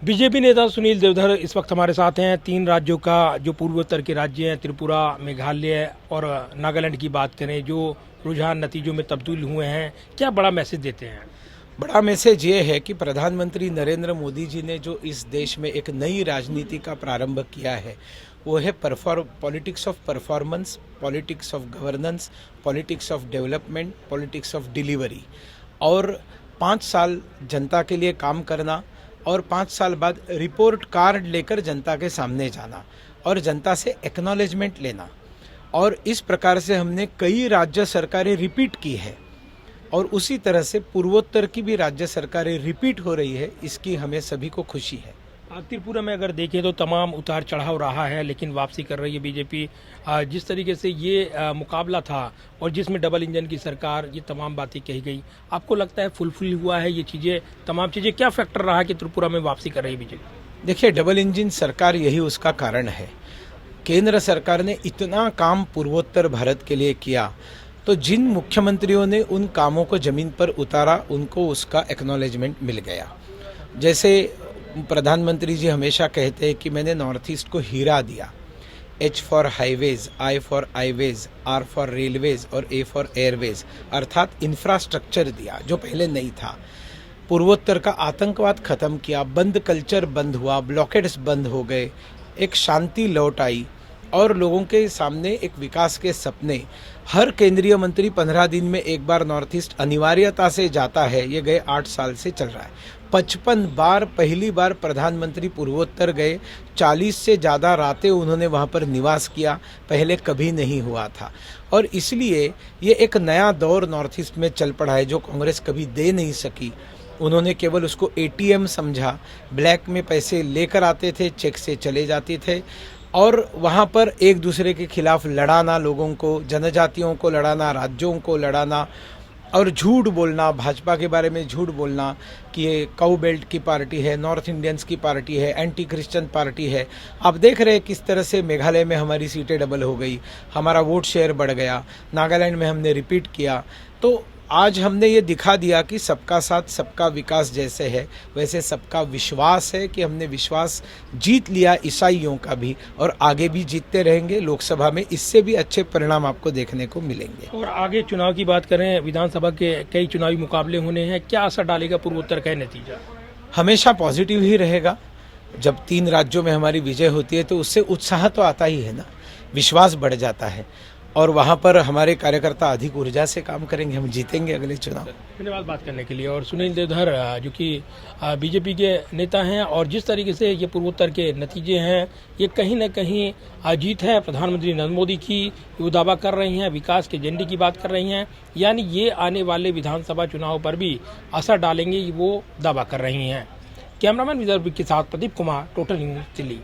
BJP नेता सुनील देवधर इस वक्त हमारे साथ हैं। 3 राज्यों का जो पूर्वोत्तर के राज्य हैं, त्रिपुरा, मेघालय और नागालैंड की बात करें, जो रुझान नतीजों में तब्दील हुए हैं, क्या बड़ा मैसेज देते हैं? बड़ा मैसेज ये है कि प्रधानमंत्री नरेंद्र मोदी जी ने जो इस देश में एक नई राजनीति का प्रारंभ किया है, वो है politics of performance, politics of governance, politics of development, politics of delivery. और 5 साल जनता के लिए काम करना और 5 साल बाद रिपोर्ट कार्ड लेकर जनता के सामने जाना और जनता से एक्नॉलेजमेंट लेना। और इस प्रकार से हमने कई राज्य सरकारें रिपीट की है और उसी तरह से पूर्वोत्तर की भी राज्य सरकारें रिपीट हो रही है। इसकी हमें सभी को खुशी है। त्रिपुरा में अगर देखें तो तमाम उतार चढ़ाव रहा है, लेकिन वापसी कर रही है बीजेपी। जिस तरीके से ये मुकाबला था और जिसमें डबल इंजन की सरकार, ये तमाम बातें कही गई, आपको लगता है फुलफिल हुआ है ये चीज़ें, तमाम चीज़ें? क्या फैक्टर रहा कि त्रिपुरा में वापसी कर रही है बीजेपी? देखिए, डबल इंजन सरकार यही उसका कारण है। केंद्र सरकार ने इतना काम पूर्वोत्तर भारत के लिए किया, तो जिन मुख्यमंत्रियों ने उन कामों को जमीन पर उतारा, उनको उसका एक्नॉलेजमेंट मिल गया। जैसे प्रधानमंत्री जी हमेशा कहते हैं कि मैंने नॉर्थ ईस्ट को हीरा दिया। H for highways, I for iways, R for railways और A फॉर एयरवेज, अर्थात इंफ्रास्ट्रक्चर दिया जो पहले नहीं था। पूर्वोत्तर का आतंकवाद खत्म किया, बंद कल्चर बंद हुआ, ब्लॉकेड्स बंद हो गए, एक शांति लौट आई और लोगों के सामने एक विकास के सपने। हर केंद्रीय मंत्री 15 दिन में एक बार नॉर्थ ईस्ट अनिवार्यता से जाता है। ये गए 8 साल से चल रहा है। 55 बार पहली बार प्रधानमंत्री पूर्वोत्तर गए। 40 से ज़्यादा रातें उन्होंने वहाँ पर निवास किया, पहले कभी नहीं हुआ था। और इसलिए ये एक नया दौर नॉर्थ ईस्ट में चल पड़ा है जो कांग्रेस कभी दे नहीं सकी। उन्होंने केवल उसको ATM समझा, ब्लैक में पैसे लेकर आते थे, चेक से चले जाते थे और वहाँ पर एक दूसरे के खिलाफ लड़ाना, लोगों को, जनजातियों को लड़ाना, राज्यों को लड़ाना और झूठ बोलना, भाजपा के बारे में झूठ बोलना कि ये काउ बेल्ट की पार्टी है, नॉर्थ इंडियंस की पार्टी है, एंटी क्रिश्चियन पार्टी है। आप देख रहे हैं किस तरह से मेघालय में हमारी सीटें डबल हो गई, हमारा वोट शेयर बढ़ गया, नागालैंड में हमने रिपीट किया। तो आज हमने ये दिखा दिया कि सबका साथ सबका विकास जैसे है, वैसे सबका विश्वास है कि हमने विश्वास जीत लिया ईसाइयों का भी, और आगे भी जीतते रहेंगे। लोकसभा में इससे भी अच्छे परिणाम आपको देखने को मिलेंगे। और आगे चुनाव की बात करें, विधानसभा के कई चुनावी मुकाबले होने हैं, क्या असर डालेगा पूर्वोत्तर का नतीजा? हमेशा पॉजिटिव ही रहेगा। जब 3 राज्यों में हमारी विजय होती है तो उससे उत्साह तो आता ही है ना, विश्वास बढ़ जाता है और वहाँ पर हमारे कार्यकर्ता अधिक ऊर्जा से काम करेंगे, हम जीतेंगे अगले चुनाव। धन्यवाद बात करने के लिए। और सुनील देवधर जो कि बीजेपी के नेता हैं, और जिस तरीके से ये पूर्वोत्तर के नतीजे हैं, ये कहीं न कहीं जीत है प्रधानमंत्री नरेंद्र मोदी की। वो दावा कर रही हैं, विकास के एजेंडे की बात कर रही हैं, यानी ये आने वाले विधानसभा चुनाव पर भी असर डालेंगे, वो दावा कर रही हैं। कैमरामैन विदर्भ के साथ प्रदीप कुमार, टोटल न्यूज़, दिल्ली।